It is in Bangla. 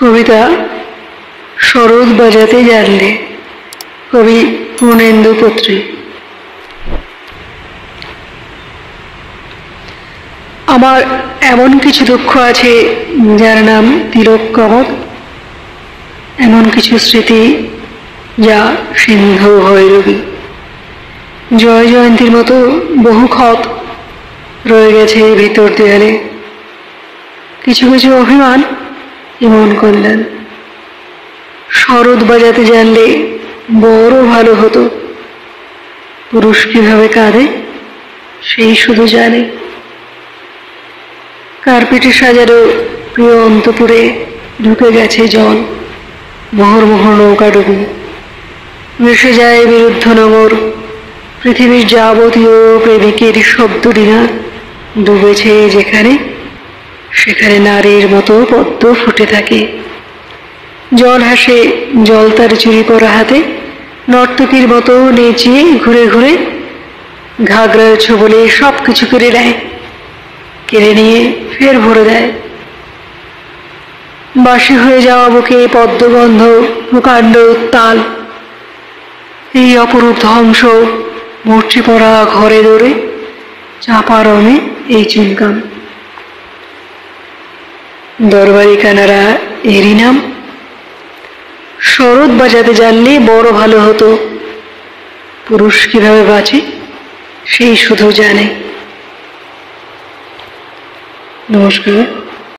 কবিতা শরৎ বাজাতে জানলে, কবি পূর্ণেন্দু পত্রী। আমার এমন কিছু দুঃখ আছে যার নাম তিলক কমল, এমন কিছু স্মৃতি যা সিন্ধু ভৈরবী। জয় জয়ন্তীর মতো বহু ক্ষত রয়ে গেছে ভিতর দেয়ালে, কিছু কিছু অভিমান এমন কল্যাণ। শরৎ বাজাতে জানলে বড় ভালো হতো, পুরুষ কিভাবে কাঁদে সেই শুধু জানে। কার্পেটে সাজানো প্রিয় অন্তপুরে ঢুকে গেছে জল, মোহর মোহর নৌকা ডুবি ভেসে যায় বিরুদ্ধ নগর। পৃথিবীর যাবতীয় প্রেমিকের শব্দডিঙা ডুবেছে যেখানে, সেখানে নারীর মতো পদ্ম ফুটে থাকে। জল হাসে, জল তার চুরি পরা হাতে নর্তকীর মতো নেচিয়ে ঘুরে ঘুরে ঘাগরার ছোবলে সব কিছু কেড়ে নেয়, কেড়ে নিয়ে ফের ভরে দেয়। বাসি হয়ে যাওয়া বুকে পদ্মগন্ধ, প্রকাণ্ড উত্তাল, এই অপরূপ ধ্বংস, মূর্ছি পড়া ঘরে দৌড়ে চাপা রঙে এই চুনকাম। দরবারি কানারা এরই নাম। শরৎ বাজাতে জানলে বড় ভালো হতো, পুরুষ কিভাবে বাঁচে সেই শুধু জানে। নমস্কার।